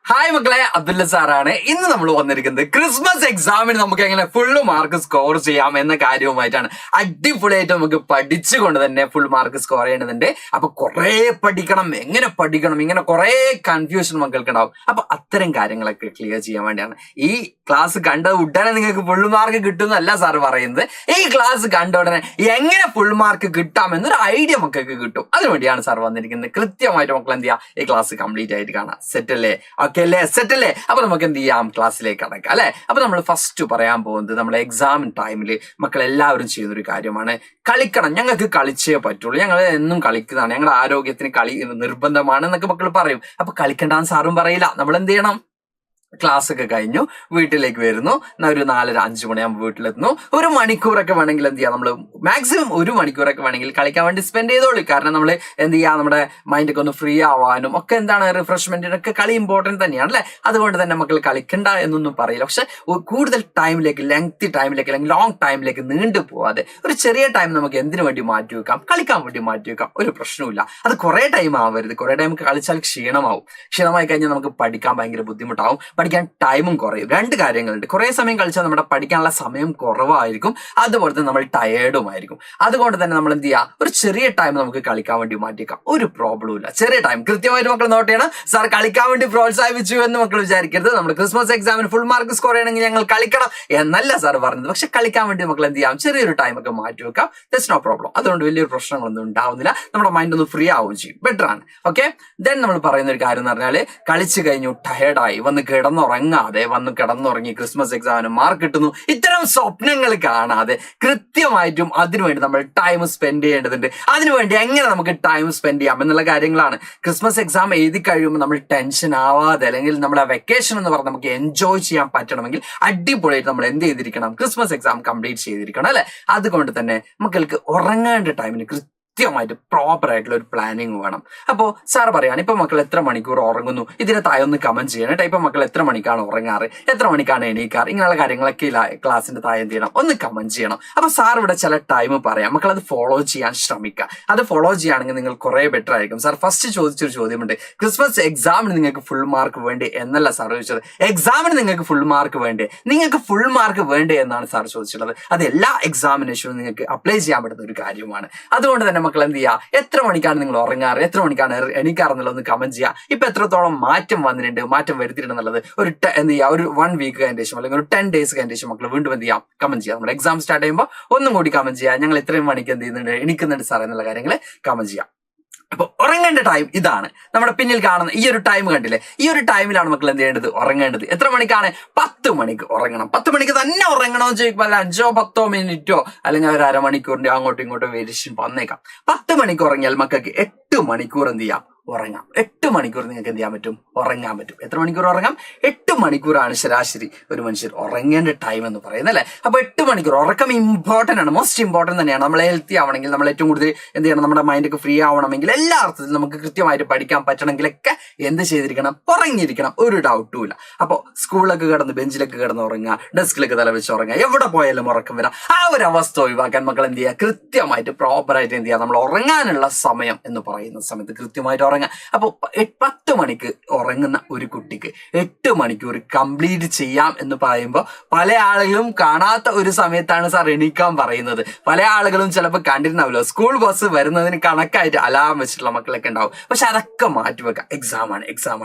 Hi മക്കളെ, Abdullah സാറാണ്. ഇന്ന് നമ്മൾ വന്നിരിക്കുന്നത് ക്രിസ്മസ് എക്സാമിന് നമുക്ക് എങ്ങനെ ഫുൾ മാർക്ക് സ്കോർ ചെയ്യാം എന്ന കാര്യവുമായിട്ടാണ്. അടിപൊളിയായിട്ട് നമുക്ക് പഠിച്ചുകൊണ്ട് തന്നെ ഫുൾ മാർക്ക് സ്കോർ ചെയ്യേണ്ടതുണ്ട്. അപ്പൊ കുറെ പഠിക്കണം, എങ്ങനെ പഠിക്കണം, ഇങ്ങനെ കുറെ കൺഫ്യൂഷൻ മക്കൾക്ക് ഉണ്ടാവും. അപ്പൊ അത്തരം കാര്യങ്ങളൊക്കെ ക്ലിയർ ചെയ്യാൻ വേണ്ടിയാണ് ഈ ക്ലാസ് കണ്ട ഉടനെ നിങ്ങൾക്ക് ഫുൾ മാർക്ക് കിട്ടുന്നല്ല സാർ പറയുന്നത്. ഈ ക്ലാസ് കണ്ട ഉടനെ എങ്ങനെ ഫുൾ മാർക്ക് കിട്ടാം എന്നൊരു ഐഡിയ മക്കൾക്ക് കിട്ടും. അതിനുവേണ്ടിയാണ് സാർ വന്നിരിക്കുന്നത്. കൃത്യമായിട്ട് മക്കൾ എന്ത് ചെയ്യുക, ഈ ക്ലാസ് കംപ്ലീറ്റ് ആയിട്ട് കാണാം. സെറ്റ് അല്ലേ? ഓക്കെ അല്ലേ? സെറ്റ് അല്ലേ? അപ്പൊ നമുക്ക് എന്ത് ചെയ്യാം, ക്ലാസ്സിലേക്ക് കടക്കാം അല്ലെ. അപ്പൊ നമ്മൾ ഫസ്റ്റ് പറയാൻ പോകുന്നത് നമ്മളെ എക്സാം ടൈമിൽ മക്കൾ എല്ലാവരും ചെയ്യുന്ന ഒരു കാര്യമാണ് കളിക്കണം. ഞങ്ങൾക്ക് കളിച്ചേ പറ്റുള്ളൂ, ഞങ്ങൾ എന്നും കളിക്കുന്നതാണ്, ഞങ്ങളുടെ ആരോഗ്യത്തിന് കളി നിർബന്ധമാണ് എന്നൊക്കെ മക്കൾ പറയും. അപ്പൊ കളിക്കണ്ടെന്ന് സാറും പറയില്ല. നമ്മൾ എന്ത് ചെയ്യണം? ക്ലാസ് ഒക്കെ കഴിഞ്ഞു വീട്ടിലേക്ക് വരുന്നു, ഒരു 4:30-5 മണിയാകുമ്പോൾ വീട്ടിലെത്തുന്നു. ഒരു മണിക്കൂറൊക്കെ വേണമെങ്കിൽ എന്ത് ചെയ്യാം, നമ്മൾ മാക്സിമം 1 മണിക്കൂറൊക്കെ വേണമെങ്കിൽ കളിക്കാൻ വേണ്ടി സ്പെൻഡ് ചെയ്തോളൂ. കാരണം നമ്മൾ എന്ത് ചെയ്യാം, നമ്മുടെ മൈൻഡൊക്കെ ഒന്ന് ഫ്രീ ആവാനും ഒക്കെ എന്താണ് റിഫ്രഷ്മെന്റിനൊക്കെ കളി ഇമ്പോർട്ടന്റ് തന്നെയാണ് അല്ലെ. അതുകൊണ്ട് തന്നെ മക്കൾ കളിക്കണ്ട എന്നൊന്നും പറയില്ല. പക്ഷെ കൂടുതൽ ടൈമിലേക്ക്, ലെങ്തി ടൈമിലേക്ക് അല്ലെങ്കിൽ ലോങ് ടൈമിലേക്ക് നീണ്ടു പോവാതെ ഒരു ചെറിയ ടൈം നമുക്ക് എന്തിനു വേണ്ടി മാറ്റി വെക്കാം, കളിക്കാൻ വേണ്ടി മാറ്റി വെക്കാം. ഒരു പ്രശ്നമില്ല. അത് കുറെ ടൈം ആവരുത്. കുറെ ടൈം കളിച്ചാൽ ക്ഷീണമാവും. ക്ഷീണമായി കഴിഞ്ഞാൽ നമുക്ക് പഠിക്കാൻ ഭയങ്കര ബുദ്ധിമുട്ടാവും, പഠിക്കാൻ ടൈമും കുറയും. 2 കാര്യങ്ങളുണ്ട്. കുറെ സമയം കളിച്ചാൽ നമ്മുടെ പഠിക്കാനുള്ള സമയം കുറവായിരിക്കും, അതുപോലെ തന്നെ നമ്മൾ ടയേർഡും ആയിരിക്കും. അതുകൊണ്ട് തന്നെ നമ്മൾ എന്ത് ചെയ്യുക, ഒരു ചെറിയ ടൈം നമുക്ക് കളിക്കാൻ വേണ്ടി മാറ്റിയേക്കാം. ഒരു പ്രോബ്ലം ഇല്ല. ചെറിയ ടൈം കൃത്യമായിട്ട് മക്കൾ നോട്ട് ചെയ്യണം. സാർ കളിക്കാൻ വേണ്ടി പ്രോത്സാഹിപ്പിച്ചു എന്ന് മക്കൾ വിചാരിക്കരുത്. നമ്മൾ ക്രിസ്മസ് എക്സാമിന് ഫുൾ മാർക്ക് സ്കോർ ചെയ്യണമെങ്കിൽ ഞങ്ങൾ കളിക്കണം എന്നല്ല സാർ പറഞ്ഞത്. പക്ഷെ കളിക്കാൻ വേണ്ടി മക്കൾ എന്ത് ചെയ്യാം, ചെറിയൊരു ടൈം ഒക്കെ മാറ്റി വെക്കാം. That's no problem. അതുകൊണ്ട് വലിയൊരു പ്രശ്നങ്ങളൊന്നും ഉണ്ടാവുന്നില്ല. നമ്മുടെ മൈൻഡ് ഒന്ന് ഫ്രീ ആവുകയും ചെയ്യും. ബെറ്റർ ആണ്. ഓക്കെ. ദെൻ നമ്മൾ പറയുന്ന ഒരു കാര്യം എന്ന് പറഞ്ഞാൽ, കളിച്ചു കഴിഞ്ഞു ടയേർഡായി വന്ന് കിടന്നുറങ്ങി ക്രിസ്മസ് എക്സാമിന് മാർക്ക് കിട്ടുന്നു, ഇത്തരം സ്വപ്നങ്ങൾ കാണാതെ കൃത്യമായിട്ടും അതിനുവേണ്ടി നമ്മൾ ടൈം സ്പെൻഡ് ചെയ്യേണ്ടതുണ്ട്. അതിനുവേണ്ടി എങ്ങനെ നമുക്ക് ടൈം സ്പെൻഡ് ചെയ്യാം എന്നുള്ള കാര്യങ്ങളാണ്. ക്രിസ്മസ് എക്സാം എഴുതി കഴിയുമ്പോൾ നമ്മൾ ടെൻഷൻ ആവാതെ, അല്ലെങ്കിൽ നമ്മുടെ വെക്കേഷൻ എന്ന് പറഞ്ഞാൽ നമുക്ക് എൻജോയ് ചെയ്യാൻ പറ്റണമെങ്കിൽ അടിപൊളിയായിട്ട് നമ്മൾ എന്ത് ചെയ്തിരിക്കണം, ക്രിസ്മസ് എക്സാം കംപ്ലീറ്റ് ചെയ്തിരിക്കണം അല്ലെ. അതുകൊണ്ട് തന്നെ മക്കൾക്ക് ഉറങ്ങേണ്ട ടൈമിന് കൃത്യമായിട്ട് പ്രോപ്പർ ആയിട്ടുള്ള ഒരു പ്ലാനിങ് വേണം. അപ്പോൾ സാർ പറയാണ്, ഇപ്പൊ മക്കൾ എത്ര മണിക്കൂർ ഉറങ്ങുന്നു, ഇതിനെ താഴെ ഒന്ന് കമന്റ് ചെയ്യണം കേട്ടോ. ഇപ്പൊ മക്കൾ എത്ര മണിക്കാണ് ഉറങ്ങാറ്, എത്ര മണിക്കാണ് എണീക്കാറ്, ഇങ്ങനെയുള്ള കാര്യങ്ങളൊക്കെ ക്ലാസിന്റെ താഴെ എന്ത് ചെയ്യണം, ഒന്ന് കമന്റ് ചെയ്യണം. അപ്പൊ സാർ ഇവിടെ ചില ടൈം പറയാം, മക്കൾ അത് ഫോളോ ചെയ്യാൻ ശ്രമിക്കുക. അത് ഫോളോ ചെയ്യുകയാണെങ്കിൽ നിങ്ങൾ കുറെ ബെറ്റർ ആയിരിക്കും. സാർ ഫസ്റ്റ് ചോദിച്ചൊരു ചോദ്യമുണ്ട്, ക്രിസ്മസ് എക്സാമിന് നിങ്ങൾക്ക് ഫുൾ മാർക്ക് വേണ്ടേ എന്നല്ല സാർ ചോദിച്ചത്. എക്സാമിന് നിങ്ങൾക്ക് ഫുൾ മാർക്ക് വേണ്ടേ, നിങ്ങൾക്ക് ഫുൾ മാർക്ക് വേണ്ടേ എന്നാണ് സാർ ചോദിച്ചിട്ടുള്ളത്. അത് എല്ലാ എക്സാമിനേഷനും നിങ്ങൾക്ക് അപ്ലൈ ചെയ്യാൻ പറ്റുന്ന ഒരു കാര്യമാണ്. അതുകൊണ്ട് തന്നെ മക്കൾ എന്ത് ചെയ്യുക, എത്ര മണിക്കാണ് നിങ്ങൾ ഉറങ്ങാറ്, എത്ര മണിക്കാണ് എണീക്കാറെന്നുള്ളത് ഒന്ന് കമന്റ് ചെയ്യുക. ഇപ്പൊ എത്രത്തോളം മാറ്റം വന്നിട്ടുണ്ട്, മാറ്റം വരുത്തിയിട്ടുണ്ടെന്നുള്ളത് എന്ത് ചെയ്യുക, ഒരു 1 വീക്ക് കഴിഞ്ഞ ശേഷം അല്ലെങ്കിൽ ഒരു 10 ഡേയ്സ് കഴിഞ്ഞ ശേഷം മക്കൾ വീണ്ടും എന്ത് ചെയ്യാം, കമന്റ് ചെയ്യാം. നമ്മുടെ എക്സാം സ്റ്റാർട്ട് ചെയ്യുമ്പോൾ ഒന്നും കൂടി കമന്റ് ചെയ്യുക, ഞങ്ങൾ ഇത്രയും മണിക്ക് എന്ത് ചെയ്യുന്നുണ്ട്, എണീക്കുന്നുണ്ട് സാർ എന്നുള്ള കാര്യങ്ങൾ കമന്റ് ചെയ്യാം. അപ്പൊ ഉറങ്ങേണ്ട ടൈം ഇതാണ്. നമ്മുടെ പിന്നിൽ കാണുന്ന ഈ ഒരു ടൈം കണ്ടില്ലേ, ഈ ഒരു ടൈമിലാണ് മക്കൾ എന്ത് ചെയ്യേണ്ടത്, ഉറങ്ങേണ്ടത്. എത്ര മണിക്കാണ്? 10 മണിക്ക് ഉറങ്ങണം. 10 മണിക്ക് തന്നെ ഉറങ്ങണമെന്ന് ചോദിക്കുമ്പോൾ അല്ല 5-10 മിനിറ്റോ അല്ലെങ്കിൽ ഒരു അരമണിക്കൂറിന്റെ അങ്ങോട്ടും ഇങ്ങോട്ടും വേരിയേഷൻ വന്നേക്കാം. 10 മണിക്ക് ഉറങ്ങിയാൽ മക്കൾക്ക് 8 മണിക്കൂർ എന്ത് ചെയ്യാം, ഉറങ്ങാം. 8 മണിക്കൂർ നിങ്ങൾക്ക് എന്ത് ചെയ്യാൻ പറ്റും, ഉറങ്ങാൻ പറ്റും. എത്ര മണിക്കൂർ ഉറങ്ങാം? 8 മണിക്കൂറാണ് ശരാശരി ഒരു മനുഷ്യർ ഉറങ്ങേണ്ട ടൈം എന്ന് പറയുന്നത് അല്ലെ. അപ്പൊ 8 മണിക്കൂർ ഉറക്കം ഇമ്പോർട്ടന്റ് ആണ്, മോസ്റ്റ് ഇമ്പോർട്ടന്റ് തന്നെയാണ്. നമ്മളെ ഹെൽത്തി ആവണമെങ്കിൽ, നമ്മൾ ഏറ്റവും കൂടുതൽ എന്ത് ചെയ്യണം, നമ്മുടെ മൈൻഡൊക്കെ ഫ്രീ ആവണമെങ്കിൽ, എല്ലാ അർത്ഥത്തിലും നമുക്ക് കൃത്യമായിട്ട് പഠിക്കാൻ പറ്റണമെങ്കിലൊക്കെ എന്ത് ചെയ്തിരിക്കണം, ഉറങ്ങിയിരിക്കണം. ഒരു ഡൗട്ടും ഇല്ല. അപ്പോൾ സ്കൂളിലൊക്കെ കിടന്ന് ബെഞ്ചിലൊക്കെ കിടന്ന് ഉറങ്ങുക, ഡെസ്കിലൊക്കെ തല വെച്ച് ഉറങ്ങുക, എവിടെ പോയാലും ഉറക്കം വരാം. ആ ഒരു അവസ്ഥ ഒഴിവാക്കാൻ മക്കൾ എന്ത് ചെയ്യുക, കൃത്യമായിട്ട് പ്രോപ്പറായിട്ട് എന്ത് ചെയ്യുക, നമ്മൾ ഉറങ്ങാനുള്ള സമയം എന്ന് പറയുന്ന സമയത്ത് കൃത്യമായിട്ട് ഉറങ്ങുക. അപ്പോൾ 10 മണിക്ക് ഉറങ്ങുന്ന ഒരു കുട്ടിക്ക് 8 മണിക്കൂർ കംപ്ലീറ്റ് ചെയ്യാം എന്ന് പറയുമ്പോൾ പല ആളുകളും കാണാത്ത ഒരു സമയത്താണ് സാർ എണീക്കാൻ പറയുന്നത്. പല ആളുകളും ചിലപ്പോൾ കണ്ടിട്ടുണ്ടാവില്ല, സ്കൂൾ ബസ് വരുന്നതിന് കണക്കായിട്ട് അലാം വെച്ചിട്ടുള്ള മക്കളൊക്കെ ഉണ്ടാവും. പക്ഷെ അതൊക്കെ മാറ്റിവെക്കാം. എക്സാം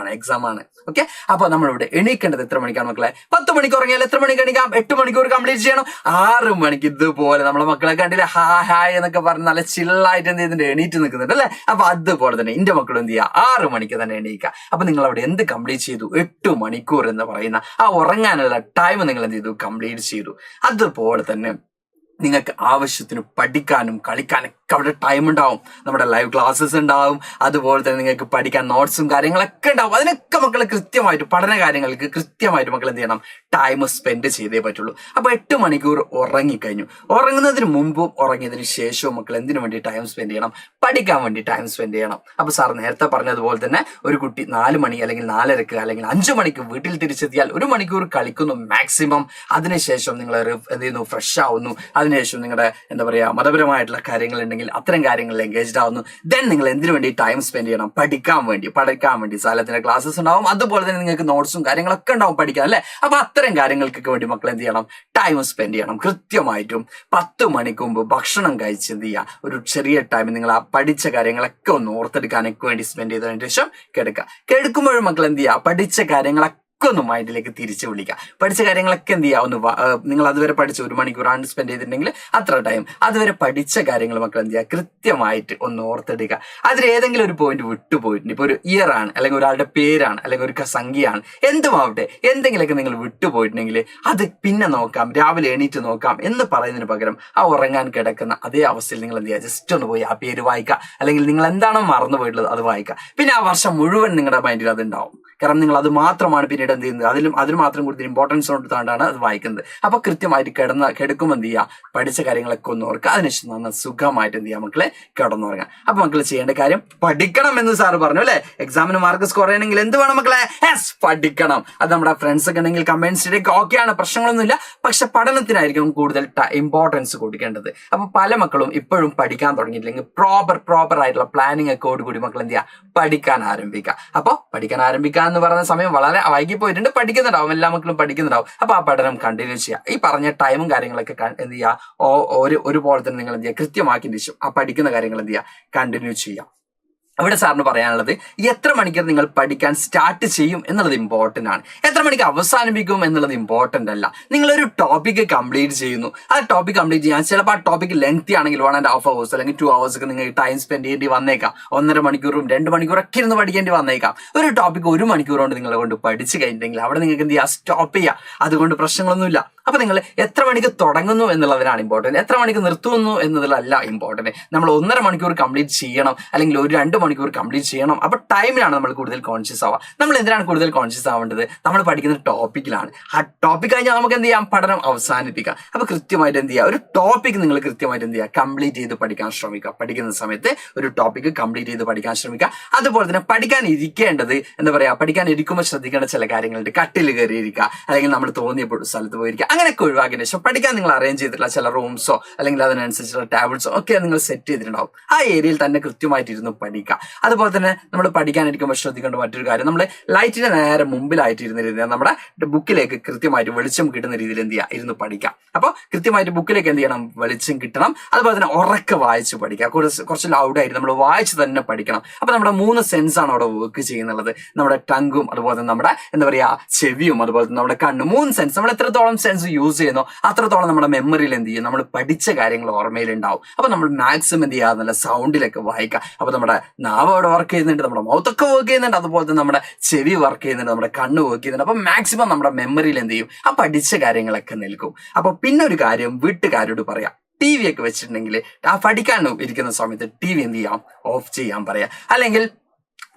ആണ്. ഓക്കെ. അപ്പൊ നമ്മളിവിടെ എണീക്കേണ്ടത് എത്ര മണിക്കാണ് മക്കളെ? 10 മണിക്ക് ഉറങ്ങിയാൽ എത്ര മണിക്ക് എണീക്കാം? 8 മണിക്കൂർ കംപ്ലീറ്റ് ചെയ്യണം. 6 മണിക്ക് ഇതുപോലെ നമ്മളെ മക്കളെ കണ്ടില്ല, ഹായ് എന്നൊക്കെ പറഞ്ഞ് നല്ല ചില്ലായിട്ട് എന്ത് ചെയ്യുന്നുണ്ട്, എണീറ്റ് നിൽക്കുന്നുണ്ട് അല്ലെ. അപ്പൊ അതുപോലെ തന്നെ എന്റെ മക്കളും എന്ത് ചെയ്യുക, 6 മണിക്ക് തന്നെ എണീക്കുക. അപ്പൊ നിങ്ങൾ അവിടെ എന്ത് കംപ്ലീറ്റ് ചെയ്തു? 8 മണിക്കൂർ എന്ന് പറയുന്ന ആ ഉറങ്ങാനുള്ള ടൈം നിങ്ങൾ എന്ത് ചെയ്തു, കംപ്ലീറ്റ് ചെയ്തു. അതുപോലെ തന്നെ നിങ്ങൾക്ക് ആവശ്യത്തിന് പഠിക്കാനും കളിക്കാനൊക്കെ അവിടെ ടൈം ഉണ്ടാവും. നമ്മുടെ ലൈവ് ക്ലാസ്സസ് ഉണ്ടാവും. അതുപോലെ തന്നെ നിങ്ങൾക്ക് പഠിക്കാൻ നോട്ട്സും കാര്യങ്ങളൊക്കെ ഉണ്ടാവും. അതിനൊക്കെ മക്കൾ കൃത്യമായിട്ട് പഠന കാര്യങ്ങൾക്ക് കൃത്യമായിട്ട് മക്കൾ എന്ത് ചെയ്യണം, ടൈം സ്പെൻഡ് ചെയ്തേ പറ്റുള്ളൂ. അപ്പൊ 8 മണിക്കൂർ ഉറങ്ങിക്കഴിഞ്ഞു. ഉറങ്ങുന്നതിന് മുമ്പും ഉറങ്ങിയതിന് ശേഷവും മക്കൾ എന്തിനു വേണ്ടി ടൈം സ്പെൻഡ് ചെയ്യണം, പഠിക്കാൻ വേണ്ടി ടൈം സ്പെൻഡ് ചെയ്യണം. അപ്പൊ സാർ നേരത്തെ പറഞ്ഞതുപോലെ തന്നെ ഒരു കുട്ടി 4 മണി അല്ലെങ്കിൽ 4:30 അല്ലെങ്കിൽ 5 മണിക്ക് വീട്ടിൽ തിരിച്ചെത്തിയാൽ 1 മണിക്കൂർ കളിക്കുന്നു മാക്സിമം. അതിനുശേഷം നിങ്ങൾ എന്ത് ചെയ്യുന്നു, ഫ്രഷ് ആവുന്നു. അതിനുശേഷം നിങ്ങളുടെ എന്താ പറയാ, മതപരമായിട്ടുള്ള കാര്യങ്ങൾ ഉണ്ടെങ്കിൽ ഉണ്ടെങ്കിൽ അത്തരം കാര്യങ്ങളിൽ എൻഗേജ്ഡ് ആവുന്നു. ദെൻ നിങ്ങൾ എന്തിനു വേണ്ടി ടൈം സ്പെൻഡ് ചെയ്യണം? പഠിക്കാൻ വേണ്ടി സ്ഥലത്തിന്റെ ക്ലാസ്സസ് ഉണ്ടാവും, അതുപോലെ തന്നെ നിങ്ങൾക്ക് നോട്ട്സും കാര്യങ്ങളൊക്കെ ഉണ്ടാവും പഠിക്കാൻ അല്ലെ. അപ്പൊ അത്തരം കാര്യങ്ങൾക്കൊക്കെ വേണ്ടി മക്കൾ എന്ത് ചെയ്യണം? ടൈം സ്പെൻഡ് ചെയ്യണം. കൃത്യമായിട്ടും 10 മണിക്ക് മുമ്പ് ഭക്ഷണം കഴിച്ച് എന്ത് ചെയ്യുക? ഒരു ചെറിയ ടൈം നിങ്ങൾ ആ പഠിച്ച കാര്യങ്ങളൊക്കെ ഒന്ന് ഓർത്തെടുക്കാനൊക്കെ വേണ്ടി സ്പെൻഡ് ചെയ്തതിനു ശേഷം കിടക്കുമ്പോഴും മക്കൾ എന്ത് ചെയ്യുക? പഠിച്ച കാര്യങ്ങളൊക്കെ ഒന്ന് മൈൻഡിലേക്ക് തിരിച്ചു വിളിക്കുക. പഠിച്ച കാര്യങ്ങളൊക്കെ എന്ത് ചെയ്യുക? ഒന്ന് നിങ്ങൾ അതുവരെ പഠിച്ച 1 മണിക്കൂറാണ് സ്പെൻഡ് ചെയ്തിട്ടുണ്ടെങ്കിൽ അത്ര ടൈം അതുവരെ പഠിച്ച കാര്യങ്ങൾ മക്കൾ എന്ത് ചെയ്യുക? കൃത്യമായിട്ട് ഒന്ന് ഓർത്തെടുക്കുക. അതിൽ ഏതെങ്കിലും ഒരു പോയിന്റ് വിട്ടുപോയിട്ടുണ്ട്, ഇപ്പൊ ഒരു ഇയർ ആണ്, അല്ലെങ്കിൽ ഒരാളുടെ പേരാണ്, അല്ലെങ്കിൽ ഒരു സംഖ്യയാണ്, എന്തുമാവട്ടെ, എന്തെങ്കിലുമൊക്കെ നിങ്ങൾ വിട്ടുപോയിട്ടുണ്ടെങ്കിൽ അത് പിന്നെ നോക്കാം, രാവിലെ എണീറ്റ് നോക്കാം എന്ന് പറയുന്നതിന് പകരം ആ ഉറങ്ങാൻ കിടക്കുന്ന അതേ അവസ്ഥയിൽ നിങ്ങൾ എന്ത് ചെയ്യുക? ജസ്റ്റ് ഒന്ന് പോയി ആ പേര് വായിക്കുക, അല്ലെങ്കിൽ നിങ്ങൾ എന്താണോ മറന്നു പോയിട്ടുള്ളത് അത് വായിക്കുക. പിന്നെ ആ വർഷം മുഴുവൻ നിങ്ങളുടെ മൈൻഡിൽ അത് ഉണ്ടാവും. കാരണം നിങ്ങൾ അത് മാത്രമാണ് പിന്നീട് എന്ത് ചെയ്യുന്നത്? അതിന് മാത്രം കൂടുതൽ ഇമ്പോർട്ടൻസ് കൊടുത്തുകൊണ്ടാണ് അത് വായിക്കുന്നത്. അപ്പൊ കൃത്യമായിട്ട് കിടക്കുമ്പോൾ എന്ത് ചെയ്യുക? പഠിച്ച കാര്യങ്ങളൊക്കെ ഒന്ന് ഓർക്കുക. അതിനുശേഷം നന്ന സുഖമായിട്ട് എന്ത് ചെയ്യുക? മക്കളെ കിടന്നുറങ്ങാം. അപ്പൊ മക്കൾ ചെയ്യേണ്ട കാര്യം പഠിക്കണം എന്ന് സാറ് പറഞ്ഞു അല്ലെ. എക്സാമിന് മാർക്ക് സ്കോർ ചെയ്യണമെങ്കിൽ എന്ത് വേണം മക്കളെ? പഠിക്കണം. അത് നമ്മുടെ ഫ്രണ്ട്സ് ഒക്കെ ഉണ്ടെങ്കിൽ കമന്റ്സ് ഇടയ്ക്ക് ഓക്കെയാണ്, പ്രശ്നങ്ങളൊന്നുമില്ല. പക്ഷെ പഠനത്തിനായിരിക്കും കൂടുതൽ ഇമ്പോർട്ടൻസ് കൊടുക്കേണ്ടത്. അപ്പൊ പല മക്കളും ഇപ്പോഴും പഠിക്കാൻ തുടങ്ങിയിട്ടില്ലെങ്കിൽ പ്രോപ്പർ ആയിട്ടുള്ള പ്ലാനിങ് ഒക്കെ കൂടി മക്കൾ എന്ത് ചെയ്യുക? പഠിക്കാൻ ആരംഭിക്കുക. അപ്പൊ പഠിക്കാൻ ആരംഭിക്കുക എന്ന് പറയുന്ന സമയം വളരെ വൈകി പോയിട്ടുണ്ട്, പഠിക്കുന്നുണ്ടാവും, എല്ലാ മക്കളും പഠിക്കുന്നുണ്ടാവും. അപ്പൊ ആ പഠനം കണ്ടിന്യൂ ചെയ്യുക. ഈ പറഞ്ഞ ടൈമും കാര്യങ്ങളൊക്കെ എന്ത് ചെയ്യുക? ഒരുപോലെ തന്നെ നിങ്ങൾ എന്ത് ചെയ്യുക? കൃത്യമാക്കിയതിന് ശേഷം ആ പഠിക്കുന്ന കാര്യങ്ങൾ എന്ത് ചെയ്യുക? കണ്ടിന്യൂ ചെയ്യുക. ഇവിടെ സാറിന് പറയാനുള്ളത് എത്ര മണിക്കൂർ നിങ്ങൾ പഠിക്കാൻ സ്റ്റാർട്ട് ചെയ്യും എന്നുള്ളത് ഇമ്പോർട്ടന്റ് ആണ്. എത്ര മണിക്ക് അവസാനിപ്പിക്കും എന്നുള്ളത് ഇമ്പോർട്ടന്റ് അല്ല. നിങ്ങളൊരു ടോപ്പിക് കംപ്ലീറ്റ് ചെയ്യുന്നു, ആ ടോപ്പിക് കംപ്ലീറ്റ് ചെയ്യാൻ ചിലപ്പോൾ ആ ടോപ്പിക് ലെങ്തി ആണെങ്കിൽ 1.5 hours അല്ലെങ്കിൽ 2 hours ഒക്കെ നിങ്ങൾ ടൈം സ്പെൻഡ് ചെയ്യേണ്ടി വന്നേക്കാം. 1.5 മണിക്കൂറും 2 മണിക്കൂറൊക്കെ ഇരുന്ന് പഠിക്കേണ്ടി വന്നേക്കാം. ഒരു ടോപ്പിക് 1 മണിക്കൂർ കൊണ്ട് നിങ്ങളെ കൊണ്ട് പഠിച്ചു കഴിഞ്ഞിട്ടുണ്ടെങ്കിൽ അവിടെ നിങ്ങൾക്ക് എന്ത് ചെയ്യുക? സ്റ്റോപ്പ് ചെയ്യുക. അതുകൊണ്ട് പ്രശ്നങ്ങളൊന്നുമില്ല. അപ്പൊ നിങ്ങൾ എത്ര മണിക്ക് തുടങ്ങുന്നു എന്നുള്ളതിനാണ് ഇമ്പോർട്ടന്റ്, എത്ര മണിക്ക് നിർത്തുന്നു എന്നതിലല്ല ഇമ്പോർട്ടന്റ്. നമ്മൾ 1.5 മണിക്കൂർ കംപ്ലീറ്റ് ചെയ്യണം, അല്ലെങ്കിൽ ഒരു 2 മണിക്കൂർ കംപ്ലീറ്റ് ചെയ്യണം. അപ്പൊ ടൈമിലാണ് നമ്മൾ കൂടുതൽ കോൺഷ്യസ് ആവുക. നമ്മൾ എന്തിനാണ് കൂടുതൽ കോൺഷ്യസ് ആവേണ്ടത്? നമ്മൾ പഠിക്കുന്ന ടോപ്പിക്കിലാണ്. ആ ടോപ്പിക് കഴിഞ്ഞാൽ നമുക്ക് എന്ത് ചെയ്യാം? പഠനം അവസാനിപ്പിക്കാം. അപ്പൊ കൃത്യമായിട്ട് എന്ത് ചെയ്യുക? ഒരു ടോപ്പിക് നിങ്ങൾ കൃത്യമായിട്ട് എന്ത് ചെയ്യുക? കംപ്ലീറ്റ് ചെയ്ത് പഠിക്കാൻ ശ്രമിക്കുക. പഠിക്കുന്ന സമയത്ത് ഒരു ടോപ്പിക് കംപ്ലീറ്റ് ചെയ്ത് പഠിക്കാൻ ശ്രമിക്കുക. അതുപോലെ തന്നെ പഠിക്കാൻ ഇരിക്കേണ്ടത് എന്താ പറയാ? പഠിക്കാൻ ഇരിക്കുമ്പോൾ ശ്രദ്ധിക്കേണ്ട ചില കാര്യങ്ങളുണ്ട്. കട്ടിൽ കയറി ഇരിക്കുക, അല്ലെങ്കിൽ നമ്മൾ തോന്നിയപ്പോൾ സ്ഥലത്ത് പോയിരിക്കുക, അങ്ങനെയൊക്കെ ഒഴിവാക്കിയതിനു ശേഷം പഠിക്കാൻ നിങ്ങൾ അറേഞ്ച് ചെയ്തിട്ടുള്ള ചില റൂംസോ അല്ലെങ്കിൽ അതിനനുസരിച്ചുള്ള ടേബിൾസോ ഒക്കെ നിങ്ങൾ സെറ്റ് ചെയ്തിട്ടുണ്ടാവും. ആ ഏരിയയിൽ തന്നെ കൃത്യമായിട്ട് ഇരുന്ന് പഠിക്കുക. അതുപോലെ തന്നെ നമ്മൾ പഠിക്കാനിരിക്കുമ്പോൾ ശ്രദ്ധിക്കേണ്ട മറ്റൊരു കാര്യം, നമ്മൾ ലൈറ്റിന്റെ നേരെ മുമ്പിലായിട്ട് ഇരുന്നിരുന്ന നമ്മുടെ ബുക്കിലേക്ക് കൃത്യമായിട്ട് വെളിച്ചം കിട്ടുന്ന രീതിയിൽ എന്ത് ചെയ്യുക? ഇരുന്ന് പഠിക്കാം. അപ്പോൾ കൃത്യമായിട്ട് ബുക്കിലേക്ക് എന്ത് ചെയ്യണം? വെളിച്ചം കിട്ടണം. അതുപോലെ തന്നെ ഉറക്കെ വായിച്ച് പഠിക്കുക. കുറച്ച് ലൗഡായിട്ട് നമ്മൾ വായിച്ച് തന്നെ പഠിക്കണം. അപ്പൊ നമ്മുടെ 3 സെൻസ് ആണ് അവിടെ വർക്ക് ചെയ്യുന്നുള്ളത്. നമ്മുടെ ടങ്കും, അതുപോലെ തന്നെ നമ്മുടെ എന്താ പറയാ ചെവിയും, അതുപോലെ തന്നെ നമ്മുടെ കണ്ണും. 3 സെൻസ്. നമ്മൾ എത്രത്തോളം സെൻസ് യൂസ് ചെയ്യുന്നോ അത്രത്തോളം നമ്മുടെ മെമ്മറിയിൽ എന്ത് ചെയ്യും? നമ്മൾ പഠിച്ച കാര്യങ്ങൾ ഓർമ്മയിൽ ഉണ്ടാവും. അപ്പൊ നമ്മൾ മാക്സിമം എന്ത് ചെയ്യുക? നല്ല സൗണ്ടിലൊക്കെ വായിക്കുക. അപ്പൊ നമ്മുടെ നാവ് അവിടെ വർക്ക് ചെയ്യുന്നുണ്ട്, നമ്മുടെ മൗത്തൊക്കെ വർക്ക് ചെയ്യുന്നുണ്ട്, അതുപോലെ തന്നെ നമ്മുടെ ചെവി വർക്ക് ചെയ്യുന്നുണ്ട്, നമ്മുടെ കണ്ണ് വർക്ക് ചെയ്യുന്നുണ്ട്. അപ്പൊ മാക്സിമം നമ്മുടെ മെമ്മറിയിൽ എന്ത് ചെയ്യും? ആ പഠിച്ച കാര്യങ്ങളൊക്കെ നിൽക്കും. അപ്പൊ പിന്നെ ഒരു കാര്യം വീട്ടുകാരോട് പറയാം, TV ഒക്കെ വെച്ചിട്ടുണ്ടെങ്കിൽ ആ പഠിക്കാൻ ഇരിക്കുന്ന സമയത്ത് TV എന്ത് ചെയ്യാം? ഓഫ് ചെയ്യാൻ പറയാം. അല്ലെങ്കിൽ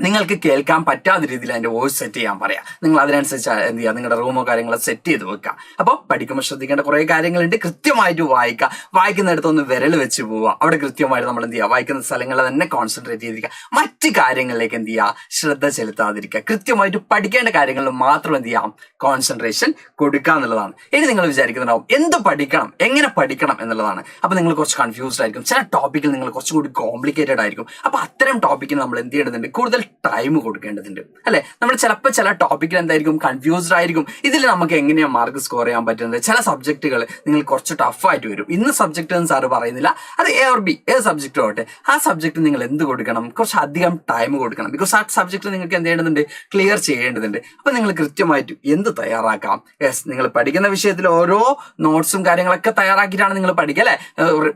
നിങ്ങൾക്ക് കേൾക്കാൻ പറ്റാത്ത രീതിയിൽ അതിന്റെ വോയിസ് സെറ്റ് ചെയ്യാൻ പറയാം. നിങ്ങൾ അതിനനുസരിച്ച് എന്ത് ചെയ്യുക? നിങ്ങളുടെ റൂമോ കാര്യങ്ങളോ സെറ്റ് ചെയ്ത് വെക്കുക. അപ്പോൾ പഠിക്കുമ്പോൾ ശ്രദ്ധിക്കേണ്ട കുറെ കാര്യങ്ങളുണ്ട്. കൃത്യമായിട്ട് വായിക്കുക. വായിക്കുന്നിടത്തൊന്ന് വിരൽ വെച്ച് പോവുക. അവിടെ കൃത്യമായിട്ട് നമ്മൾ എന്ത് ചെയ്യുക? വായിക്കുന്ന സ്ഥലങ്ങളിൽ തന്നെ കോൺസെൻട്രേറ്റ് ചെയ്തിരിക്കുക. മറ്റ് കാര്യങ്ങളിലേക്ക് എന്ത് ചെയ്യുക? ശ്രദ്ധ ചെലുത്താതിരിക്കുക. കൃത്യമായിട്ട് പഠിക്കേണ്ട കാര്യങ്ങളിൽ മാത്രം എന്ത് ചെയ്യാം? കോൺസെൻട്രേഷൻ കൊടുക്കുക എന്നുള്ളതാണ്. ഇനി നിങ്ങൾ വിചാരിക്കുന്നുണ്ടാവും എന്ത് പഠിക്കണം, എങ്ങനെ പഠിക്കണം എന്നുള്ളതാണ്. അപ്പൊ നിങ്ങൾ കുറച്ച് കൺഫ്യൂസ്ഡ് ആയിരിക്കും. ചില ടോപ്പിക്കിൽ നിങ്ങൾ കുറച്ചും കൂടി കോംപ്ലിക്കേറ്റഡ് ആയിരിക്കും. അപ്പൊ അത്തരം ടോപ്പിക്കിന് നമ്മൾ എന്ത് ചെയ്യേണ്ടതുണ്ട്? കൂടുതൽ ടൈം കൊടുക്കേണ്ടതുണ്ട് അല്ലെ. നമ്മൾ ചിലപ്പോൾ ചില ടോപ്പിക്കിൽ എന്തായിരിക്കും? കൺഫ്യൂസ്ഡ് ആയിരിക്കും. ഇതിൽ നമുക്ക് എങ്ങനെയാണ് മാർക്ക് സ്കോർ ചെയ്യാൻ പറ്റുന്നത്? ചില സബ്ജക്റ്റുകൾ നിങ്ങൾ കുറച്ച് ടഫായിട്ട് വരും. ഇന്ന് സബ്ജക്റ്റ് എന്ന് സാറ് പറയുന്നില്ല, അത് A or B ഏത് സബ്ജക്റ്റും ആവട്ടെ, ആ സബ്ജക്റ്റ് നിങ്ങൾ എന്ത് കൊടുക്കണം? കുറച്ച് അധികം ടൈം കൊടുക്കണം. ബിക്കോസ് ആ സബ്ജക്റ്റ് നിങ്ങൾക്ക് എന്ത് ചെയ്യേണ്ടതുണ്ട്? ക്ലിയർ ചെയ്യേണ്ടതുണ്ട്. അപ്പൊ നിങ്ങൾ കൃത്യമായിട്ട് എന്ത് തയ്യാറാക്കാം? യെസ്, നിങ്ങൾ പഠിക്കുന്ന വിഷയത്തിൽ ഓരോ നോട്ട്സും കാര്യങ്ങളൊക്കെ തയ്യാറാക്കിയിട്ടാണ് നിങ്ങൾ പഠിക്കുക അല്ലെ.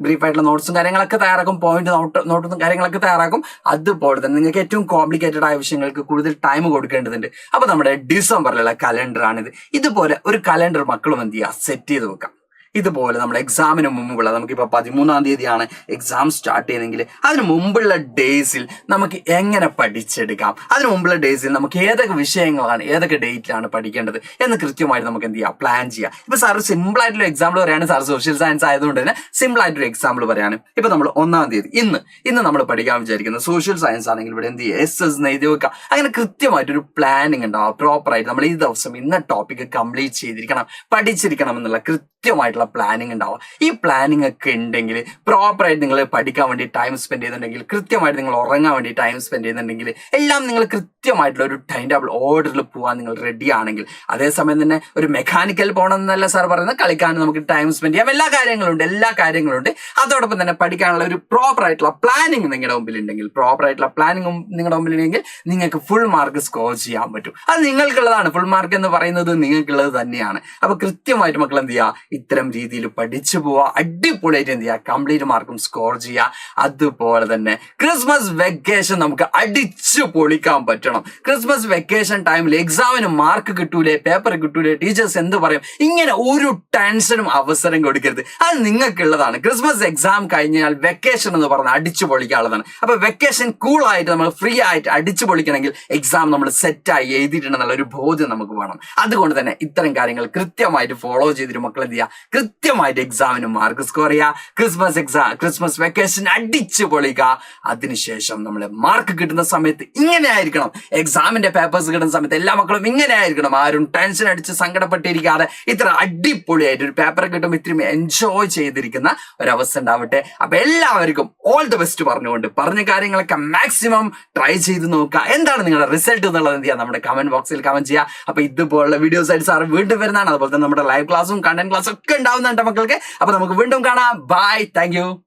ബ്രീഫായിട്ടുള്ള നോട്ട്സും കാര്യങ്ങളൊക്കെ തയ്യാറാക്കും, പോയിന്റ് നോട്ടും കാര്യങ്ങളൊക്കെ തയ്യാറാക്കും. അതുപോലെ തന്നെ നിങ്ങൾക്ക് ഏറ്റവും കോംപ്ലിക്കേറ്റഡ് ആയ വിഷയങ്ങൾക്ക് കൂടുതൽ ടൈം കൊടുക്കേണ്ടതുണ്ട്. അപ്പൊ നമ്മുടെ ഡിസംബറിലുള്ള കലണ്ടർ ആണിത്. ഇതുപോലെ ഒരു കലണ്ടർ മക്കളും എന്ത് ചെയ്യുക? സെറ്റ് ചെയ്ത് വെക്കാം. ഇതുപോലെ നമ്മൾ എക്സാമിന് മുമ്പുള്ള, നമുക്കിപ്പോൾ 13-ാം തീയതിയാണ് എക്സാം സ്റ്റാർട്ട് ചെയ്യുന്നതെങ്കിൽ അതിന് മുമ്പുള്ള ഡേയ്സിൽ നമുക്ക് എങ്ങനെ പഠിച്ചെടുക്കാം, അതിന് മുമ്പുള്ള ഡേയ്സിൽ നമുക്ക് ഏതൊക്കെ വിഷയങ്ങളാണ് ഏതൊക്കെ ഡേറ്റിലാണ് പഠിക്കേണ്ടത് എന്ന് കൃത്യമായിട്ട് നമുക്ക് എന്ത് ചെയ്യാം? പ്ലാൻ ചെയ്യാം. ഇപ്പൊ സാർ സിമ്പിൾ ആയിട്ടുള്ള എക്സാമ്പിൾ പറയാണ്. സാർ സോഷ്യൽ സയൻസ് ആയതുകൊണ്ട് തന്നെ സിമ്പിൾ ആയിട്ടൊരു എക്സാമ്പിൾ പറയാണ്. ഇപ്പൊ നമ്മൾ 1-ാം തീയതി ഇന്ന് നമ്മൾ പഠിക്കാൻ വിചാരിക്കുന്നത് സോഷ്യൽ സയൻസ് ആണെങ്കിൽ ഇവിടെ എന്ത് ചെയ്യുക? SS എഴുതി വെക്കുക. അങ്ങനെ കൃത്യമായിട്ടൊരു പ്ലാനിങ് ഉണ്ടാവും. പ്രോപ്പറായിട്ട് നമ്മൾ ഈ ദിവസം ഇന്ന ടോപ്പിക് കംപ്ലീറ്റ് ചെയ്തിരിക്കണം, പഠിച്ചിരിക്കണം എന്നുള്ള കൃത്യമായിട്ടുള്ള പ്ലാനിങ് ഉണ്ടാവുക. ഈ പ്ലാനിങ് ഒക്കെ ഉണ്ടെങ്കിൽ പ്രോപ്പറായിട്ട് നിങ്ങൾ പഠിക്കാൻ വേണ്ടി ടൈം സ്പെൻഡ് ചെയ്യുന്നുണ്ടെങ്കിൽ, കൃത്യമായിട്ട് നിങ്ങൾ ഉറങ്ങാൻ വേണ്ടി ടൈം സ്പെൻഡ് ചെയ്യുന്നുണ്ടെങ്കിൽ, എല്ലാം നിങ്ങൾ കൃത്യമായിട്ടുള്ള ഒരു ടൈം ടേബിൾ ഓർഡറിൽ പോകാൻ നിങ്ങൾ റെഡി ആണെങ്കിൽ, അതേസമയം തന്നെ ഒരു മെക്കാനിക്കൽ പോകണം എന്നല്ല സാർ പറയുന്നത്, കളിക്കാൻ നമുക്ക് ടൈം സ്പെൻഡ് ചെയ്യാം, എല്ലാ കാര്യങ്ങളുണ്ട്. അതോടൊപ്പം തന്നെ പഠിക്കാനുള്ള ഒരു പ്രോപ്പർ ആയിട്ടുള്ള പ്ലാനിങ് നിങ്ങളുടെ മുമ്പിലുണ്ടെങ്കിൽ നിങ്ങൾക്ക് ഫുൾ മാർക്ക് സ്കോർ ചെയ്യാൻ പറ്റും. അത് നിങ്ങൾക്കുള്ളതാണ്. ഫുൾ മാർക്ക് എന്ന് പറയുന്നത് നിങ്ങൾക്കുള്ളത് തന്നെയാണ്. അപ്പൊ കൃത്യമായിട്ട് മക്കൾ എന്ത് ചെയ്യുക, ഇത്തരം രീതിയിൽ പഠിച്ചു പോവുക, അടിപൊളിയായിട്ട് എന്ത് ചെയ്യുക, കംപ്ലീറ്റ് മാർക്കും സ്കോർ ചെയ്യുക. അതുപോലെ തന്നെ ക്രിസ്മസ് വെക്കേഷൻ നമുക്ക് അടിച്ചു പൊളിക്കാൻ പറ്റണം. ക്രിസ്മസ് വെക്കേഷൻ ടൈമിൽ എക്സാമിന് മാർക്ക് കിട്ടൂലേ, പേപ്പർ കിട്ടൂലേ, ടീച്ചേഴ്സ് എന്ത് പറയും, ഇങ്ങനെ ഒരു ടെൻഷനും അവസരം കൊടുക്കരുത്. അത് നിങ്ങൾക്കുള്ളതാണ്. ക്രിസ്മസ് എക്സാം കഴിഞ്ഞാൽ വെക്കേഷൻ എന്ന് പറഞ്ഞാൽ അടിച്ചു പൊളിക്കാനുള്ളതാണ്. അപ്പൊ വെക്കേഷൻ കൂളായിട്ട് നമ്മൾ ഫ്രീ ആയിട്ട് അടിച്ചു പൊളിക്കണമെങ്കിൽ എക്സാം നമ്മൾ സെറ്റായി എഴുതിയിട്ടുണ്ടെന്നുള്ള ഒരു ബോധ്യം നമുക്ക് വേണം. അതുകൊണ്ട് തന്നെ ഇത്തരം കാര്യങ്ങൾ കൃത്യമായിട്ട് ഫോളോ ചെയ്തിട്ട് മക്കൾ എന്ത് ചെയ്യുക, കൃത്യമായിട്ട് എക്സാമിന് മാർക്ക് സ്കോർ ചെയ്യുക. ക്രിസ്മസ് വെക്കേഷൻ അടിച്ചു പൊളിക്കുക. അതിനുശേഷം നമ്മൾ മാർക്ക് കിട്ടുന്ന സമയത്ത് ഇങ്ങനെ ആയിരിക്കണം. എക്സാമിന്റെ പേപ്പേഴ്സ് കിട്ടുന്ന സമയത്ത് എല്ലാ മക്കളും ഇങ്ങനെ ആയിരിക്കണം. ആരും ടെൻഷൻ അടിച്ച് സങ്കടപ്പെട്ടിരിക്കാതെ ഇത്ര അടിപൊളിയായിട്ട് ഒരു പേപ്പർ കിട്ടുമ്പോൾ ഇത്രയും എൻജോയ് ചെയ്തിരിക്കുന്ന ഒരവസ്ഥ ഉണ്ടാവട്ടെ. അപ്പൊ എല്ലാവർക്കും ഓൾ ദി ബെസ്റ്റ് പറഞ്ഞുകൊണ്ട് പറഞ്ഞ കാര്യങ്ങളൊക്കെ മാക്സിമം ട്രൈ ചെയ്ത് നോക്കുക. എന്താണ് നിങ്ങളുടെ റിസൾട്ട് എന്നുള്ളത് എന്ത് ചെയ്യുക, നമ്മുടെ കമന്റ് ബോക്സിൽ കമന്റ് ചെയ്യുക. അപ്പൊ ഇതുപോലുള്ള വീഡിയോസ് ആയിട്ട് സാർ വീണ്ടും വരുന്നതാണ്. അതുപോലെ തന്നെ നമ്മുടെ ലൈവ് ക്ലാസ്സും കണ്ടന്റ് ക്ലാസ്സും ഒക്കെ ഉണ്ടാവുന്നുണ്ട് മക്കൾക്ക്. അപ്പൊ നമുക്ക് വീണ്ടും കാണാം. Bye, thank U.